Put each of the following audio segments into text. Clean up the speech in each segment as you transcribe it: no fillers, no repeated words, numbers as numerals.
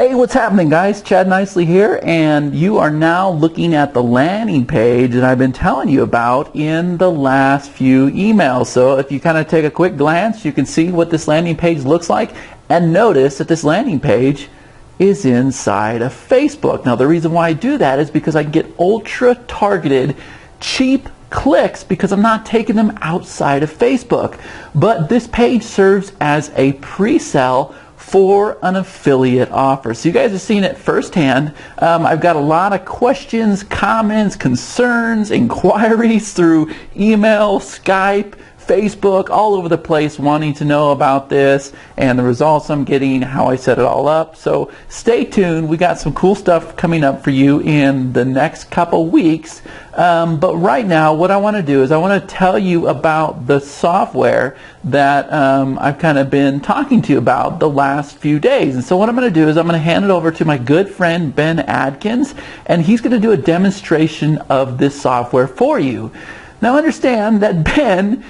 Hey, what's happening, guys? Chad Nicely here, and you are now looking at the landing page that I've been telling you about in the last few emails. So if you kind of take a quick glance, you can see what this landing page looks like, and notice that this landing page is inside of Facebook. Now, the reason why I do that is because I get ultra-targeted, cheap clicks because I'm not taking them outside of Facebook. But this page serves as a pre-sale for an affiliate offer. So you guys have seen it firsthand. I've got a lot of questions, comments, concerns, inquiries through email, Skype, Facebook, all over the place wanting to know about this and the results I'm getting, how I set it all up. So stay tuned. We got some cool stuff coming up for you in the next couple weeks. But right now, what I want to do is I want to tell you about the software that I've kind of been talking to you about the last few days. And so what I'm going to do is I'm going to hand it over to my good friend Ben Adkins, and he's going to do a demonstration of this software for you. Now understand that Ben,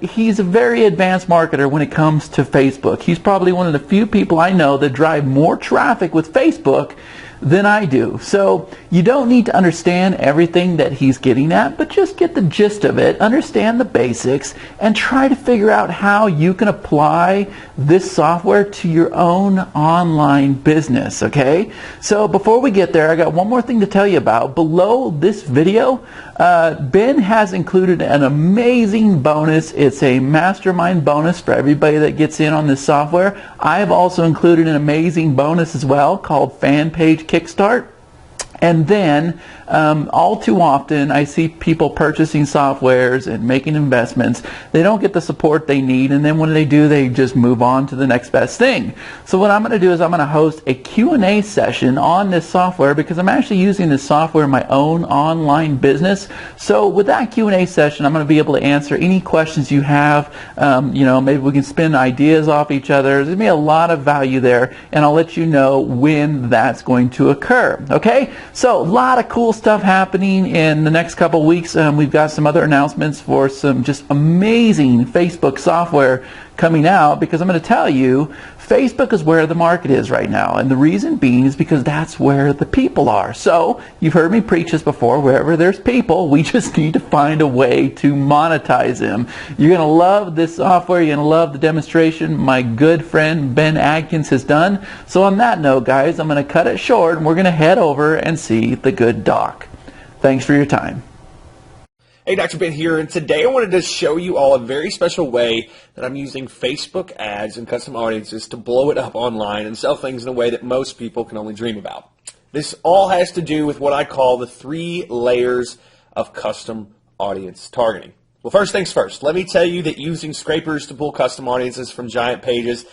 he's a very advanced marketer when it comes to Facebook. He's probably one of the few people I know that drive more traffic with Facebook than I do. So you don't need to understand everything that he's getting at, but just get the gist of it, understand the basics, and try to figure out how you can apply this software to your own online business, okay? So before we get there, I got one more thing to tell you about. Below this video, Ben has included an amazing bonus. It's a mastermind bonus for everybody that gets in on this software. I have also included an amazing bonus as well called Fan Page Kickstart. And then, all too often, I see people purchasing softwares and making investments. They don't get the support they need, and then when they do, they just move on to the next best thing. So what I'm going to do is I'm going to host a Q&A session on this software because I'm actually using this software in my own online business. So with that Q&A session, I'm going to be able to answer any questions you have. Maybe we can spin ideas off each other. There's going to be a lot of value there, and I'll let you know when that's going to occur. Okay? So a lot of cool stuff happening in the next couple weeks. We've got some other announcements for some just amazing Facebook software coming out because I'm going to tell you Facebook is where the market is right now, and the reason being is because that's where the people are. So you've heard me preach this before, wherever there's people, we just need to find a way to monetize them. You're going to love this software. You're going to love the demonstration my good friend Ben Adkins has done. So on that note, guys, I'm going to cut it short and we're going to head over and see the good doc. Thanks for your time. Hey, Dr. Ben here, and today I wanted to show you all a very special way that I'm using Facebook ads and custom audiences to blow it up online and sell things in a way that most people can only dream about. This all has to do with what I call the 3 layers of custom audience targeting. Well, first things first, let me tell you that using scrapers to pull custom audiences from giant pages,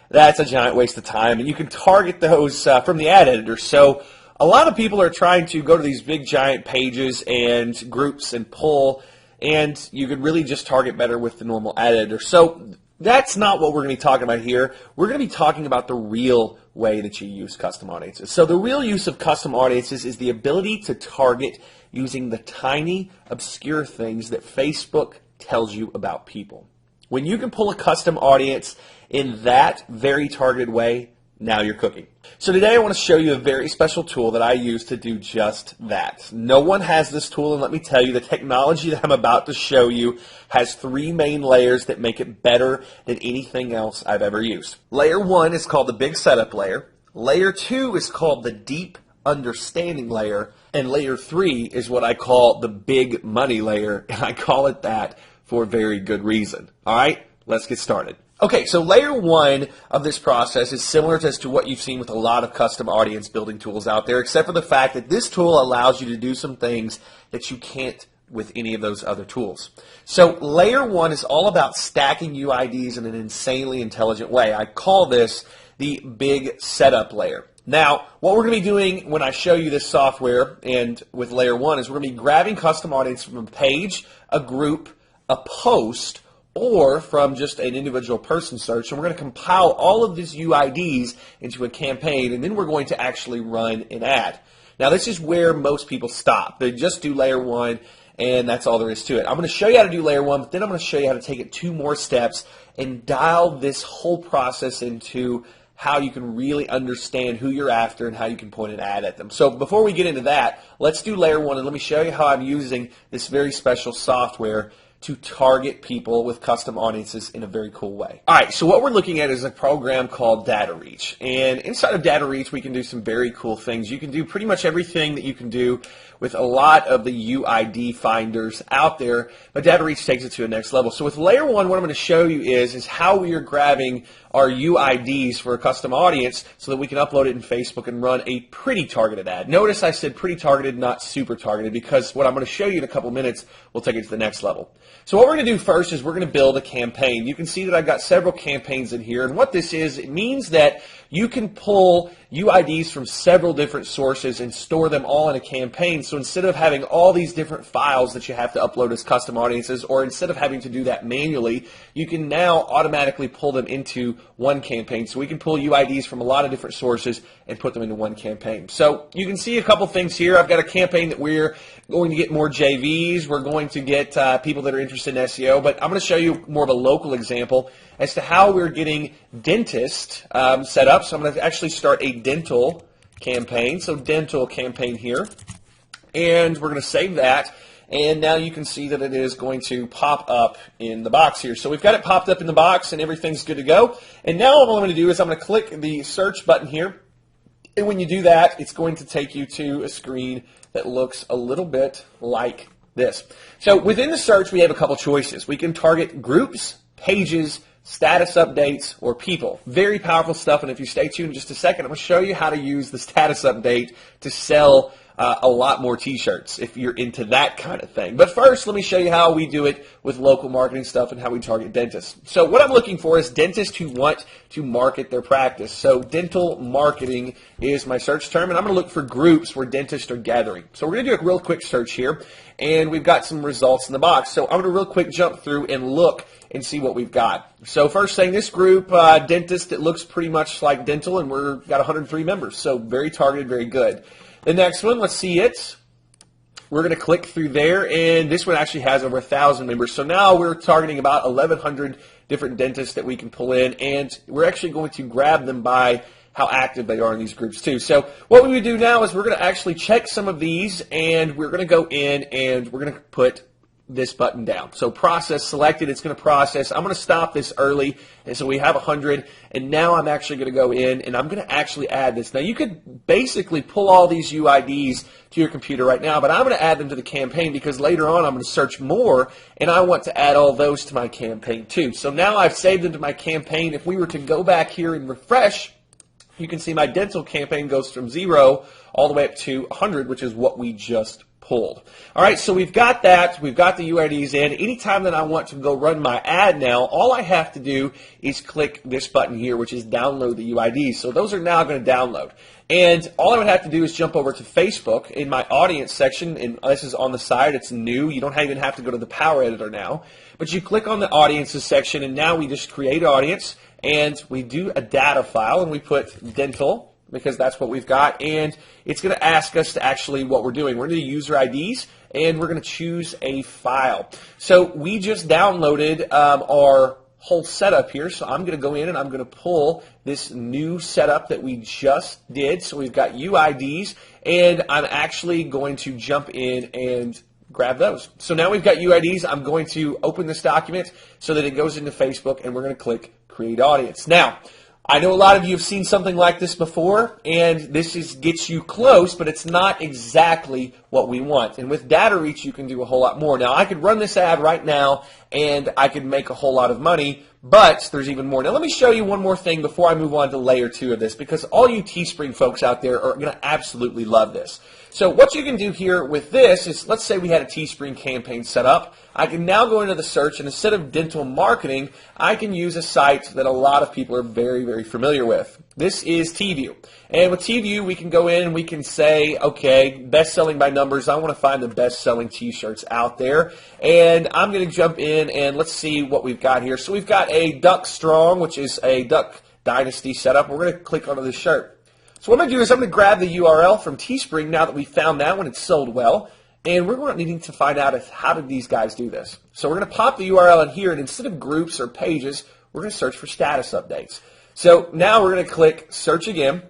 that's a giant waste of time, and you can target those from the ad editor. So a lot of people are trying to go to these big giant pages and groups and pull, and you could really just target better with the normal ad editor. So that's not what we're going to be talking about here. We're going to be talking about the real way that you use custom audiences. So the real use of custom audiences is the ability to target using the tiny, obscure things that Facebook tells you about people. When you can pull a custom audience in that very targeted way, now you're cooking. So today I want to show you a very special tool that I use to do just that. No one has this tool, and let me tell you, the technology that I'm about to show you has 3 main layers that make it better than anything else I've ever used. Layer 1 is called the big setup layer. Layer 2 is called the deep understanding layer. And layer 3 is what I call the big money layer, and I call it that for a very good reason. All right, let's get started. Okay, so layer 1 of this process is similar to what you've seen with a lot of custom audience building tools out there, except for the fact that this tool allows you to do some things that you can't with any of those other tools. So layer 1 is all about stacking UIDs in an insanely intelligent way. I call this the big setup layer. Now, what we're going to be doing when I show you this software and with layer 1 is we're going to be grabbing custom audience from a page, a group, a post, or from just an individual person search, and we're going to compile all of these UIDs into a campaign, and then we're going to actually run an ad. Now, this is where most people stop. They just do layer 1, and that's all there is to it. I'm going to show you how to do layer 1, but then I'm going to show you how to take it 2 more steps and dial this whole process into how you can really understand who you're after and how you can point an ad at them. So before we get into that, let's do layer one, and let me show you how I'm using this very special software to target people with custom audiences in a very cool way. All right, so what we're looking at is a program called newdatareach. And inside of newdatareach, we can do some very cool things. You can do pretty much everything that you can do with a lot of the UID finders out there, but newdatareach takes it to a next level. So with layer one, what I'm going to show you is how we are grabbing our UIDs for a custom audience so that we can upload it in Facebook and run a pretty targeted ad. Notice I said pretty targeted, not super targeted, because what I'm going to show you in a couple minutes will take it to the next level. So what we're going to do first is we're going to build a campaign. You can see that I've got several campaigns in here, and what this is, it means that you can pull UIDs from several different sources and store them all in a campaign. So instead of having all these different files that you have to upload as custom audiences, or instead of having to do that manually, you can now automatically pull them into one campaign. So we can pull UIDs from a lot of different sources and put them into one campaign. So you can see a couple things here. I've got a campaign that we're going to get more JVs. We're going to get people that are interested in SEO, but I'm going to show you more of a local example as to how we're getting dentists set up. So I'm going to actually start a dental campaign. So dental campaign here. And we're going to save that. And now you can see that it is going to pop up in the box here. So we've got it popped up in the box and everything's good to go. And now what I'm going to do is I'm going to click the search button here. And when you do that, it's going to take you to a screen that looks a little bit like this. So within the search, we have a couple choices. We can target groups, pages, status updates, or people. Very powerful stuff, and if you stay tuned in just a second, I'm going to show you how to use the status update to sell a lot more t-shirts if you're into that kind of thing. But first, let me show you how we do it with local marketing stuff and how we target dentists. So what I'm looking for is dentists who want to market their practice. So dental marketing is my search term, and I'm going to look for groups where dentists are gathering. So we're going to do a real quick search here, and we've got some results in the box. So I'm going to real quick jump through and look and see what we've got. So first thing, this group, dentist, it looks pretty much like dental, and we've got 103 members. So very targeted, very good. The next one, let's see it. We're going to click through there, and this one actually has over 1,000 members. So now we're targeting about 1,100 different dentists that we can pull in, and we're actually going to grab them by how active they are in these groups too. So what we would do now is we're going to actually check some of these, and we're going to go in and we're going to put this button down. So process selected, it's going to process. I'm going to stop this early, and so we have 100, and now I'm actually going to go in and I'm going to actually add this. Now you could basically pull all these UIDs to your computer right now, but I'm going to add them to the campaign because later on I'm going to search more, and I want to add all those to my campaign too. So now I've saved them to my campaign. If we were to go back here and refresh, you can see my dental campaign goes from 0 all the way up to 100, which is what we just pulled. All right, so we've got that. We've got the UIDs in. Anytime that I want to go run my ad now, all I have to do is click this button here, which is download the UIDs. So those are now going to download. And all I would have to do is jump over to Facebook in my audience section, and this is on the side. It's new. You don't even have to go to the Power Editor now. But you click on the audiences section, and now we just create audience, and we do a data file, and we put dental, because that's what we've got, and it's going to ask us to actually what we're doing. We're going to do user IDs, and we're going to choose a file. So we just downloaded our whole setup here, so I'm going to go in and I'm going to pull this new setup that we just did. So we've got UIDs, and I'm actually going to jump in and grab those. So now we've got UIDs. I'm going to open this document so that it goes into Facebook, and we're going to click Create Audience. Now, I know a lot of you have seen something like this before, and this gets you close, but it's not exactly what we want. And with newdatareach, you can do a whole lot more. Now, I could run this ad right now, and I could make a whole lot of money, but there's even more. Now, let me show you one more thing before I move on to layer 2 of this, because all you Teespring folks out there are going to absolutely love this. So what you can do here with this is, let's say we had a Teespring campaign set up. I can now go into the search, and instead of dental marketing, I can use a site that a lot of people are very, very familiar with. This is TView. And with TView, we can go in and we can say, okay, best selling by numbers. I want to find the best selling t-shirts out there. And I'm going to jump in and let's see what we've got here. So we've got a Duck Strong, which is a Duck Dynasty setup. We're going to click onto this shirt. So what I'm going to do is I'm going to grab the URL from Teespring now that we found that one. It's sold well. And we're going to need to find out how did these guys do this. So we're going to pop the URL in here, and instead of groups or pages, we're going to search for status updates. So now we're going to click search again.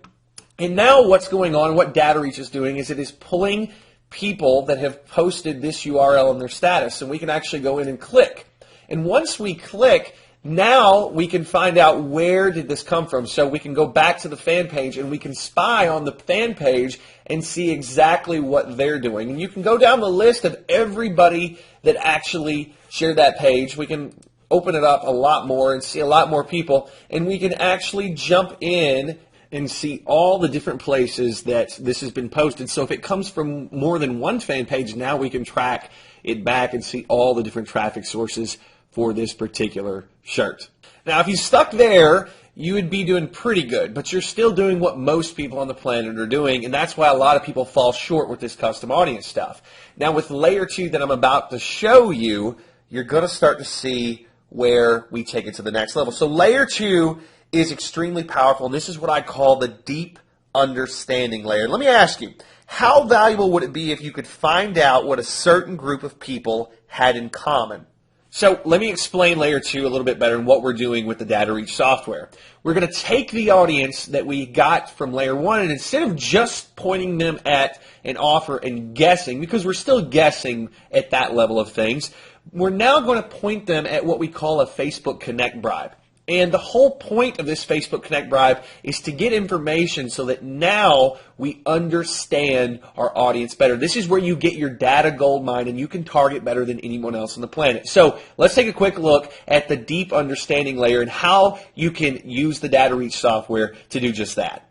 And now what's going on, what datareach is doing, is it is pulling people that have posted this URL in their status. And we can actually go in and click. And once we click, now we can find out where did this come from. So we can go back to the fan page and we can spy on the fan page and see exactly what they're doing. And you can go down the list of everybody that actually shared that page. We can open it up a lot more and see a lot more people. And we can actually jump in and see all the different places that this has been posted. So if it comes from more than one fan page, now we can track it back and see all the different traffic sources for this particular shirt. Now, if you stuck there, you would be doing pretty good, but you're still doing what most people on the planet are doing, and that's why a lot of people fall short with this custom audience stuff. Now, with layer 2 that I'm about to show you, you're going to start to see where we take it to the next level. So layer 2 is extremely powerful, and this is what I call the deep understanding layer. Let me ask you, how valuable would it be if you could find out what a certain group of people had in common? So let me explain layer 2 a little bit better and what we're doing with the datareach software. We're going to take the audience that we got from layer 1, and instead of just pointing them at an offer and guessing, because we're still guessing at that level of things, we're now going to point them at what we call a Facebook Connect bribe. And the whole point of this Facebook Connect bribe is to get information so that now we understand our audience better. This is where you get your data gold mine and you can target better than anyone else on the planet. So let's take a quick look at the deep understanding layer and how you can use the datareach software to do just that.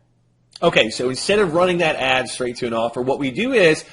Okay, so instead of running that ad straight to an offer, what we do is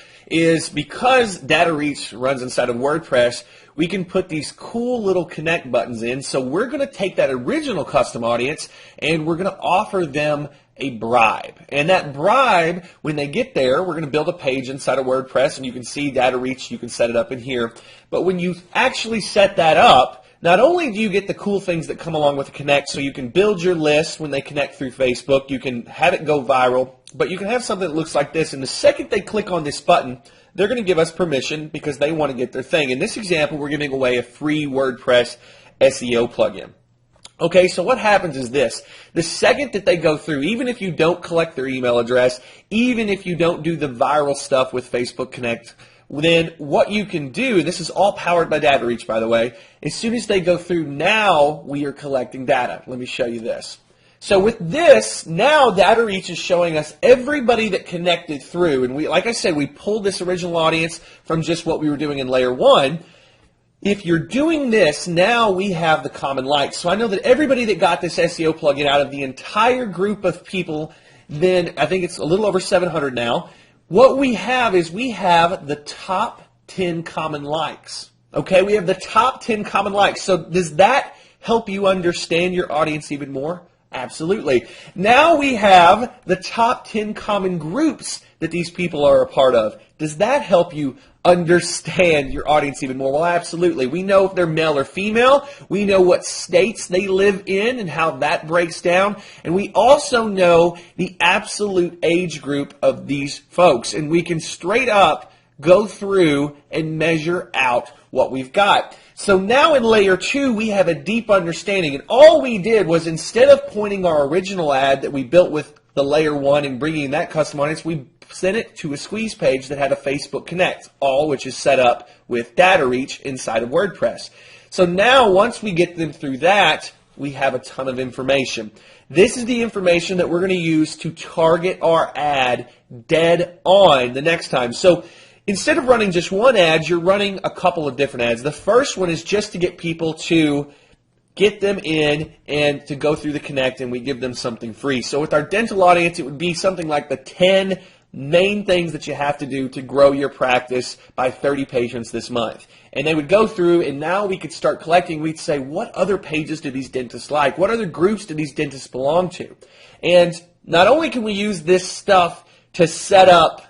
because datareach runs inside of WordPress, we can put these cool little connect buttons in. So we're going to take that original custom audience and we're going to offer them a bribe. And that bribe, when they get there, we're going to build a page inside of WordPress, and you can see datareach, you can set it up in here. But when you actually set that up, not only do you get the cool things that come along with the Connect, so you can build your list when they connect through Facebook, you can have it go viral, but you can have something that looks like this. And the second they click on this button, they're going to give us permission because they want to get their thing. In this example, we're giving away a free WordPress SEO plugin. Okay, so what happens is this. The second that they go through, even if you don't collect their email address, even if you don't do the viral stuff with Facebook Connect, then what you can do, and this is all powered by datareach, by the way, as soon as they go through, now we are collecting data. Let me show you this. So with this, now datareach is showing us everybody that connected through. And we, like I said, we pulled this original audience from just what we were doing in layer 1. If you're doing this, now we have the common likes. So I know that everybody that got this SEO plugin out of the entire group of people, then I think it's a little over 700 now, what we have is we have the top 10 common likes. Okay, we have the top 10 common likes. So does that help you understand your audience even more? Absolutely. Now we have the top 10 common groups that these people are a part of. Does that help you understand your audience even more? Well, absolutely. We know if they're male or female. We know what states they live in and how that breaks down. And we also know the absolute age group of these folks. And we can straight up go through and measure out what we've got. So now in layer 2, we have a deep understanding. And all we did was, instead of pointing our original ad that we built with the layer 1 and bringing that custom audience, we sent it to a squeeze page that had a Facebook Connect, all which is set up with datareach inside of WordPress. So now once we get them through that, we have a ton of information. This is the information that we're going to use to target our ad dead on the next time. So instead of running just one ad, you're running a couple of different ads. The first one is just to get people to get them in and to go through the Connect, and we give them something free. So with our dental audience, it would be something like the 10 main things that you have to do to grow your practice by 30 patients this month. And they would go through, and now we could start collecting. We'd say, what other pages do these dentists like? What other groups do these dentists belong to? And not only can we use this stuff to set up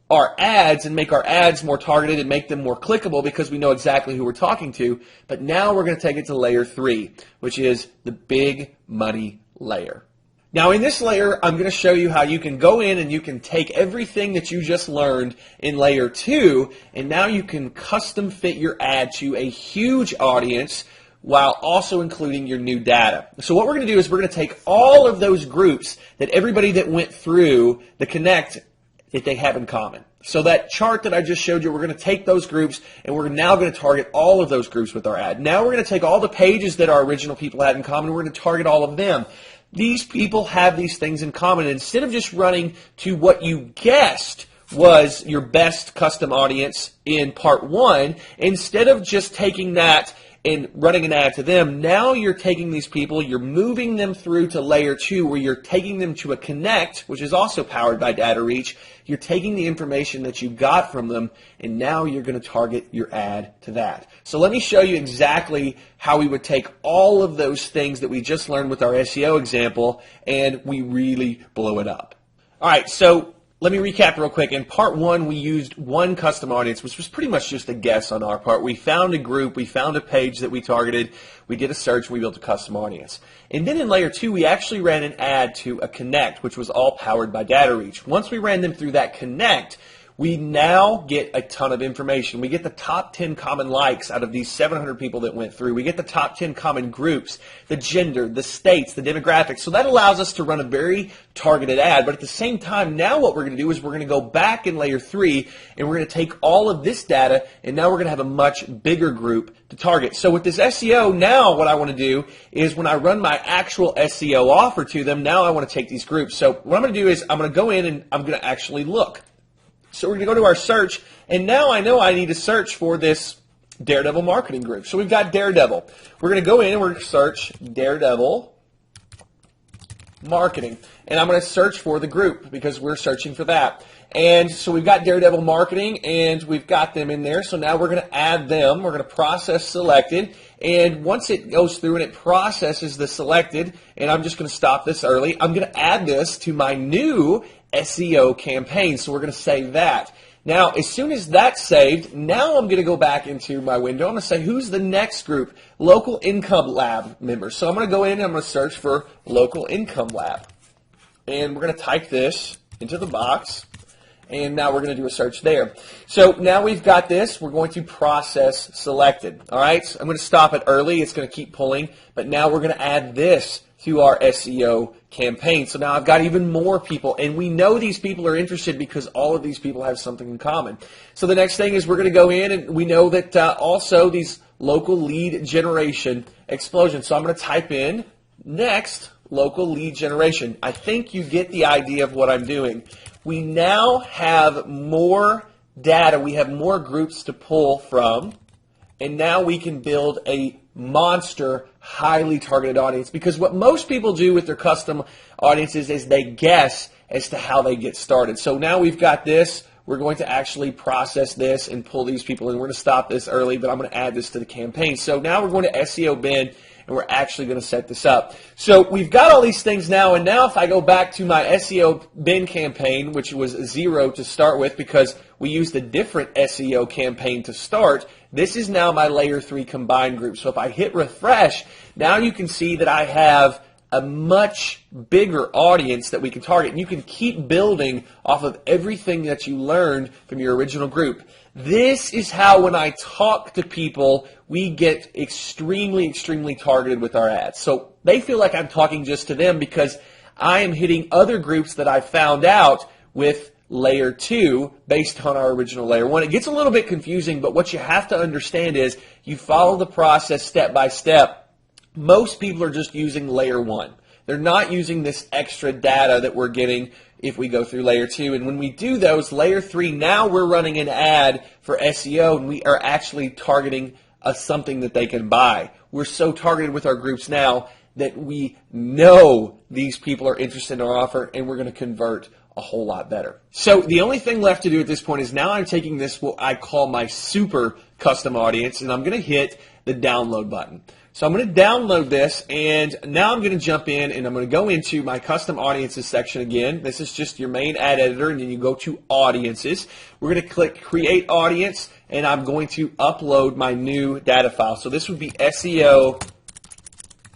our ads and make our ads more targeted and make them more clickable because we know exactly who we're talking to, but now we're going to take it to layer 3, which is the big money layer. Now in this layer, I'm going to show you how you can go in and you can take everything that you just learned in layer 2, and now you can custom fit your ad to a huge audience while also including your new data. So what we're going to do is we're going to take all of those groups that everybody that went through the Connect that they have in common. So that chart that I just showed you, we're going to take those groups and we're now going to target all of those groups with our ad. Now we're going to take all the pages that our original people had in common and we're going to target all of them. These people have these things in common. And instead of just running to what you guessed was your best custom audience in part 1, instead of just taking that and running an ad to them, now you're taking these people, you're moving them through to layer 2 where you're taking them to a Connect, which is also powered by datareach. You're taking the information that you got from them and now you're going to target your ad to that. So let me show you exactly how we would take all of those things that we just learned with our SEO example and we really blow it up. All right, so let me recap real quick. In part 1, we used one custom audience, which was pretty much just a guess on our part. We found a group, we found a page that we targeted, we did a search, we built a custom audience. And then in layer 2, we actually ran an ad to a Connect, which was all powered by datareach. Once we ran them through that Connect, we now get a ton of information. We get the top 10 common likes out of these 700 people that went through. We get the top 10 common groups, the gender, the states, the demographics. So that allows us to run a very targeted ad. But at the same time, now what we're going to do is we're going to go back in layer 3 and we're going to take all of this data and now we're going to have a much bigger group to target. So with this SEO, now what I want to do is when I run my actual SEO offer to them, now I want to take these groups. So what I'm going to do is I'm going to go in and I'm going to actually look. So we're going to go to our search, and now I know I need to search for this Daredevil marketing group. So we've got Daredevil. We're going to go in and we're going to search Daredevil marketing. And I'm going to search for the group because we're searching for that. And so we've got Daredevil marketing, and we've got them in there. So now we're going to add them. We're going to process selected. And once it goes through and it processes the selected, and I'm just going to stop this early, I'm going to add this to my new SEO campaign. So we're going to save that. Now, as soon as that's saved, now I'm going to go back into my window. I'm going to say, who's the next group? Local Income Lab members. So I'm going to go in and I'm going to search for Local Income Lab. And we're going to type this into the box. And now we're going to do a search there. So now we've got this. We're going to process selected. All right. So I'm going to stop it early. It's going to keep pulling. But now we're going to add this to our SEO campaign. So now I've got even more people, and we know these people are interested because all of these people have something in common. So the next thing is we're going to go in, and we know that also these local lead generation explosion. So I'm going to type in next local lead generation. I think you get the idea of what I'm doing. We now have more data. We have more groups to pull from, and now we can build a monster, highly targeted audience, because what most people do with their custom audiences is they guess as to how they get started. So now we've got this. We're going to actually process this and pull these people in. We're going to stop this early, but I'm going to add this to the campaign. So now we're going to SEO bin, and we're actually going to set this up. So we've got all these things now, and now if I go back to my SEO bin campaign, which was 0 to start with because we used a different SEO campaign to start, this is now my layer 3 combined group. So if I hit refresh, now you can see that I have a much bigger audience that we can target. And you can keep building off of everything that you learned from your original group. This is how when I talk to people, we get extremely, extremely targeted with our ads. So they feel like I'm talking just to them because I am hitting other groups that I found out with layer 2 based on our original layer 1. It gets a little bit confusing, but what you have to understand is you follow the process step by step. Most people are just using layer 1. They're not using this extra data that we're getting if we go through layer 2. And when we do those, layer 3, now we're running an ad for SEO, and we are actually targeting something that they can buy. We're so targeted with our groups now that we know these people are interested in our offer, and we're going to convert a whole lot better. So the only thing left to do at this point is now I'm taking this, what I call my super custom audience, and I'm going to hit the download button. So I'm going to download this, and now I'm going to jump in and I'm going to go into my custom audiences section again. This is just your main ad editor, and then you go to audiences. We're going to click create audience, and I'm going to upload my new data file. So this would be SEO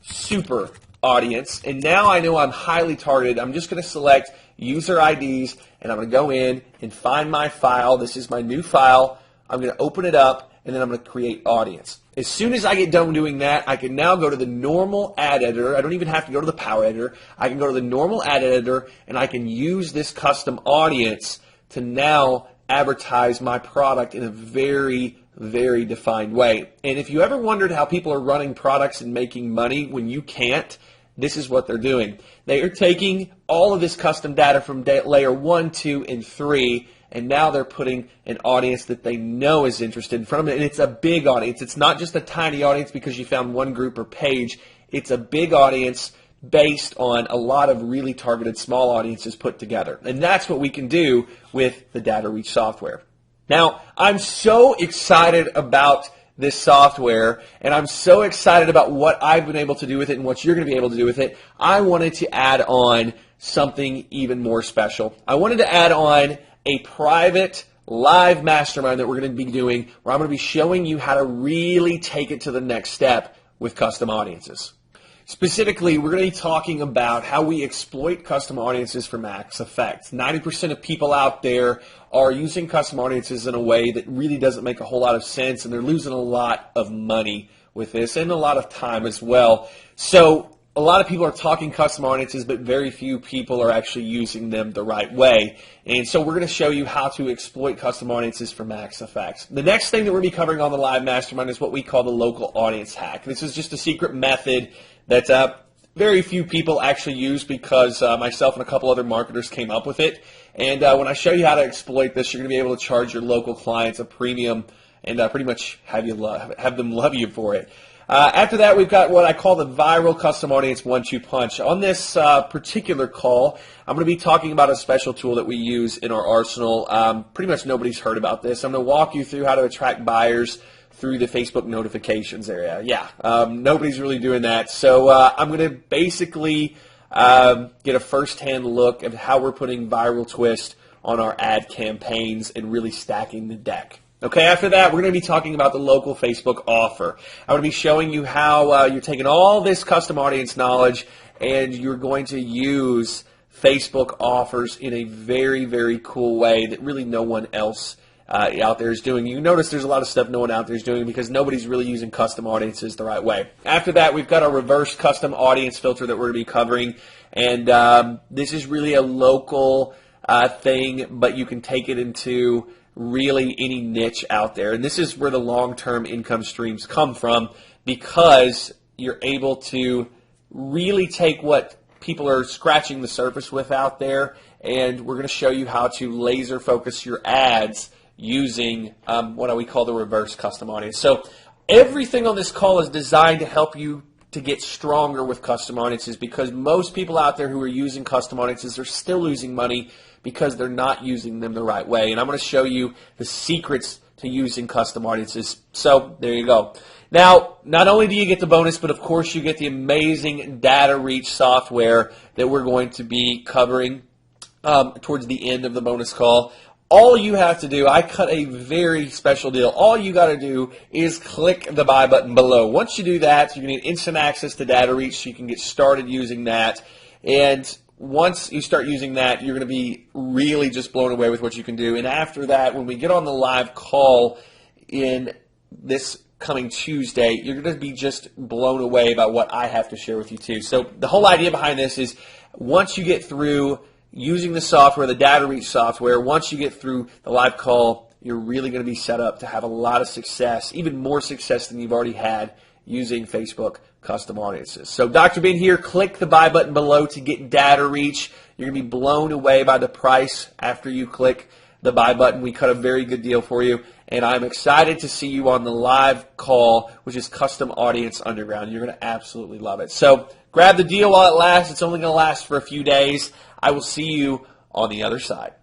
super audience, and now I know I'm highly targeted. I'm just going to select user IDs, and I'm going to go in and find my file. This is my new file. I'm going to open it up, and then I'm going to create audience. As soon as I get done doing that, I can now go to the normal ad editor. I don't even have to go to the power editor. I can go to the normal ad editor, and I can use this custom audience to now advertise my product in a very, very defined way. And if you ever wondered how people are running products and making money when you can't, this is what they're doing. They are taking all of this custom data from layer 1, 2, and 3, and now they're putting an audience that they know is interested in front of them. And it's a big audience. It's not just a tiny audience because you found one group or page. It's a big audience based on a lot of really targeted small audiences put together. And that's what we can do with the DataReach software. Now, I'm so excited about this software, and I'm so excited about what I've been able to do with it and what you're going to be able to do with it. I wanted to add on something even more special. I wanted to add on a private live mastermind that we're going to be doing, where I'm going to be showing you how to really take it to the next step with custom audiences. Specifically, we're going to be talking about how we exploit custom audiences for max effect. 90% of people out there are using custom audiences in a way that really doesn't make a whole lot of sense, and they're losing a lot of money with this and a lot of time as well. So a lot of people are talking custom audiences, but very few people are actually using them the right way. And so we're going to show you how to exploit custom audiences for max effects. The next thing that we're going to be covering on the live mastermind is what we call the local audience hack. This is just a secret method that very few people actually use because myself and a couple other marketers came up with it. And when I show you how to exploit this, you're going to be able to charge your local clients a premium and pretty much have them love you for it. After that, we've got what I call the viral custom audience 1-2 punch. On this particular call, I'm going to be talking about a special tool that we use in our arsenal. Pretty much nobody's heard about this. I'm going to walk you through how to attract buyers through the Facebook notifications area. Yeah, nobody's really doing that. So I'm going to basically get a first-hand look at how we're putting viral twist on our ad campaigns and really stacking the deck. Okay, after that, we're going to be talking about the local Facebook offer. I'm going to be showing you how you're taking all this custom audience knowledge and you're going to use Facebook offers in a very, very cool way that really no one else out there is doing. You notice there's a lot of stuff no one out there is doing because nobody's really using custom audiences the right way. After that, we've got our reverse custom audience filter that we're going to be covering. And this is really a local thing, but you can take it into really any niche out there. And this is where the long-term income streams come from because you're able to really take what people are scratching the surface with out there, and we're going to show you how to laser focus your ads using what we call the reverse custom audience. So everything on this call is designed to help you to get stronger with custom audiences because most people out there who are using custom audiences are still losing money because they're not using them the right way. And I'm going to show you the secrets to using custom audiences. So there you go. Now, not only do you get the bonus, but of course you get the amazing DataReach software that we're going to be covering towards the end of the bonus call. All you have to do, I cut a very special deal. All you got to do is click the buy button below. Once you do that, you can get instant access to DataReach so you can get started using that. And once you start using that, you're going to be really just blown away with what you can do. And after that, when we get on the live call in this coming Tuesday, you're going to be just blown away about what I have to share with you too. So the whole idea behind this is once you get through using the software, the DataReach software, once you get through the live call, you're really going to be set up to have a lot of success, even more success than you've already had using Facebook custom audiences. So Dr. Ben here, click the buy button below to get DataReach. You're going to be blown away by the price after you click the buy button. We cut a very good deal for you, and I'm excited to see you on the live call, which is Custom Audience Underground. You're going to absolutely love it. So grab the deal while it lasts. It's only going to last for a few days. I will see you on the other side.